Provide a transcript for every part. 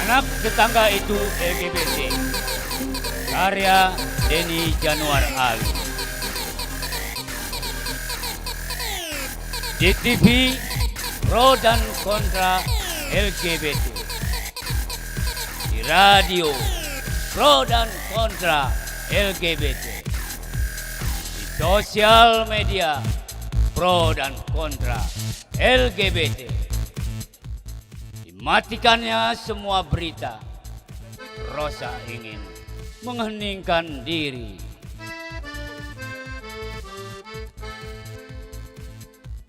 Anak tetangga itu LGBT. Karya Denny Januar Ali. Di TV pro dan kontra LGBT. Di radio pro dan kontra LGBT. Di sosial media pro dan kontra LGBT. Dimatikannya semua berita. Rosa ingin mengheningkan diri.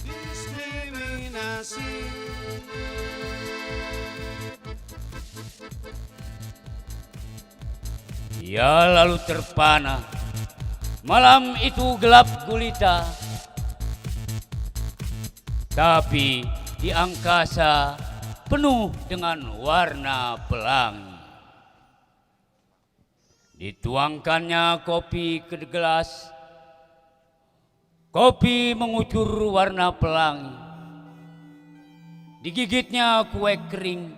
Diskriminasi. Ia lalu terpana. Malam itu gelap gulita. Tapi di angkasa penuh dengan warna pelangi. Dituangkannya kopi ke gelas. Kopi mengucur warna pelangi. Digigitnya kue kering.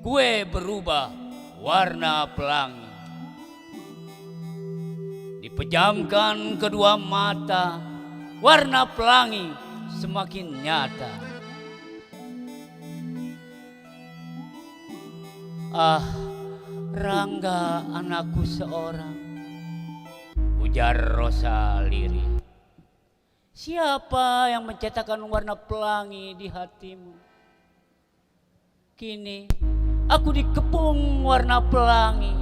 Kue berubah warna pelangi. Dipejamkan kedua mata. Warna pelangi semakin nyata. Ah, Rangga anakku seorang, ujar Rosa lirih. Siapa yang mencetakkan warna pelangi di hatimu? Kini aku dikepung warna pelangi.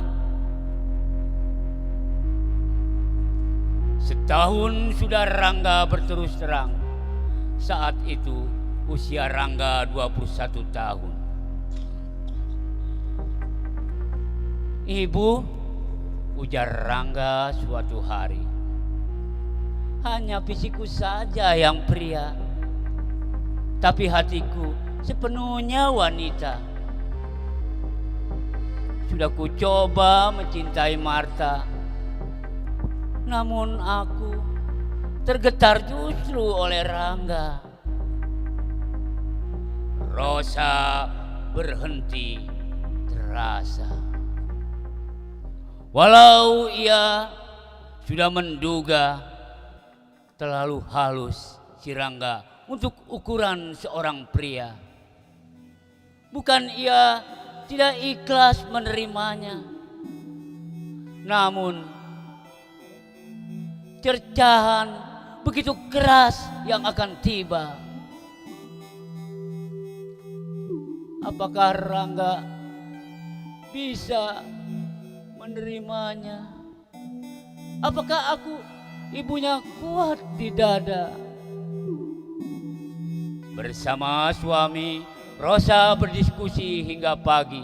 Setahun sudah Rangga berterus terang. Saat itu usia Rangga 21 tahun. Ibu, ujar Rangga suatu hari, hanya fisikku saja yang pria, tapi hatiku sepenuhnya wanita. Sudah ku coba mencintai Marta, namun aku tergetar justru oleh Rangga. Rosa berhenti terasa. Walau ia sudah menduga terlalu halus si Rangga untuk ukuran seorang pria. Bukan ia tidak ikhlas menerimanya, namun cercahan begitu keras yang akan tiba. Apakah Rangga bisa menerimanya? Apakah aku ibunya kuat di dada? Bersama suami, Rosa berdiskusi hingga pagi.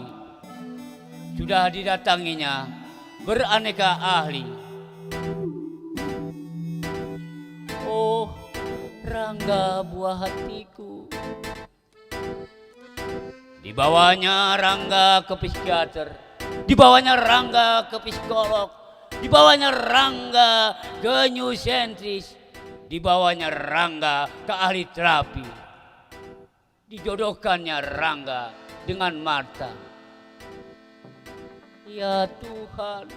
Sudah didatanginya beraneka ahli. Oh, Rangga buah hatiku. Dibawanya Rangga ke psikiater. Dibawanya Rangga ke psikolog. Dibawanya Rangga ke neurosentris. Dibawanya Rangga ke ahli terapi. Dijodohkannya Rangga dengan Marta. Ya Tuhan,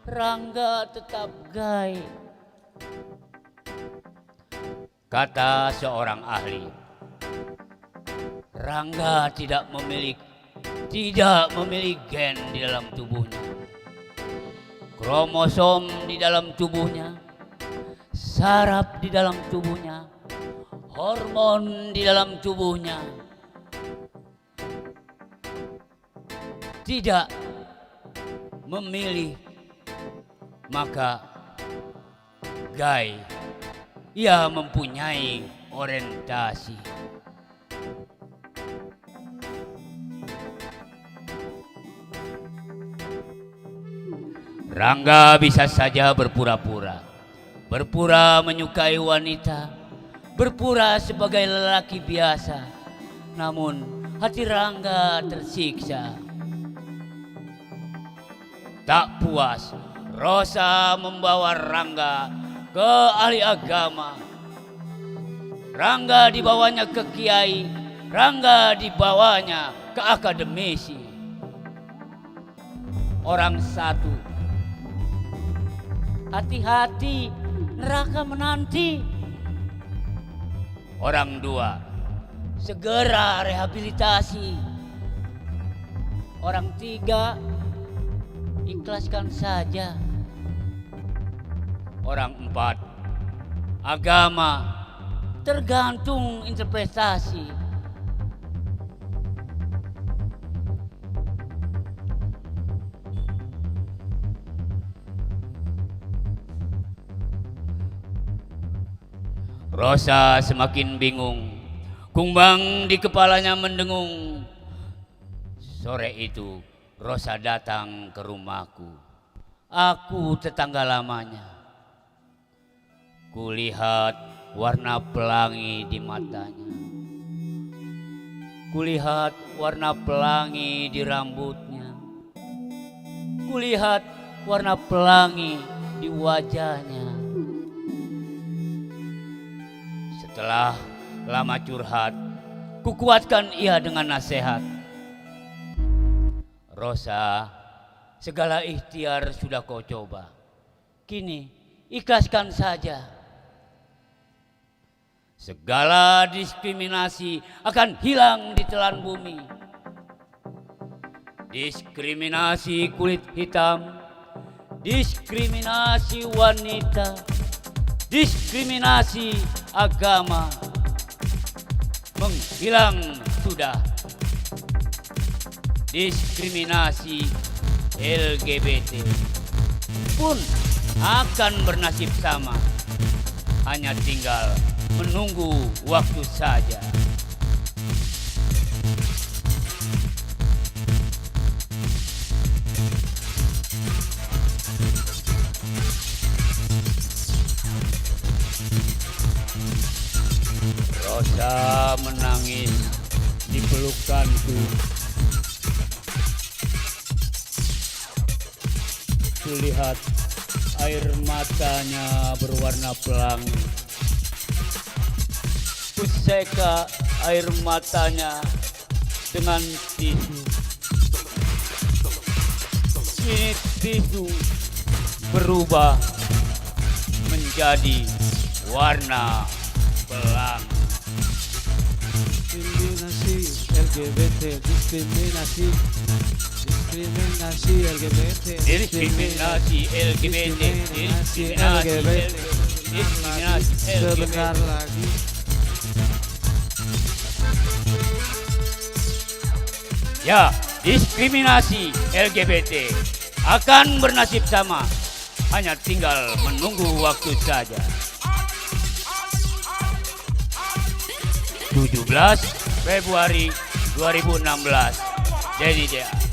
Rangga tetap gay, kata seorang ahli. Rangga tidak memiliki gen di dalam tubuhnya, kromosom di dalam tubuhnya, saraf di dalam tubuhnya, hormon di dalam tubuhnya. Tidak memilih, maka gay. Ia mempunyai orientasi. Rangga bisa saja berpura-pura. Berpura menyukai wanita. Berpura sebagai lelaki biasa. Namun hati Rangga tersiksa. Tak puas, Rosa membawa Rangga ke ahli agama. Rangga dibawanya ke kiai. Rangga dibawanya ke akademisi. orang satu. Hati-hati, neraka menanti. Orang dua, segera rehabilitasi. Orang tiga, ikhlaskan saja. Orang empat, agama tergantung interpretasi. Rosa semakin bingung, kumbang di kepalanya mendengung. Sore itu Rosa datang ke rumahku. Aku tetangga lamanya. Kulihat warna pelangi di matanya. Kulihat warna pelangi di rambutnya. Kulihat warna pelangi di wajahnya. Setelah lama curhat, kukuatkan ia dengan nasihat. Rosa, segala ikhtiar sudah kau coba. Kini ikhlaskan saja. Segala diskriminasi akan hilang di telan bumi. Diskriminasi kulit hitam, diskriminasi wanita, diskriminasi agama menghilang sudah. Diskriminasi LGBT pun akan bernasib sama, hanya tinggal menunggu waktu saja. Rosa menangis di pelukanku. Kulihat air matanya berwarna pelangi. Kuseka air matanya dengan tisu. Kini tisu berubah menjadi warna pelangi. Diskriminasi LGBT, diskriminasi LGBT, Diskriminasi LGBT, diskriminasi sebentar lagi. Ya, diskriminasi LGBT akan bernasib sama, hanya tinggal menunggu waktu saja. 17 Februari 2016, Denny Dea.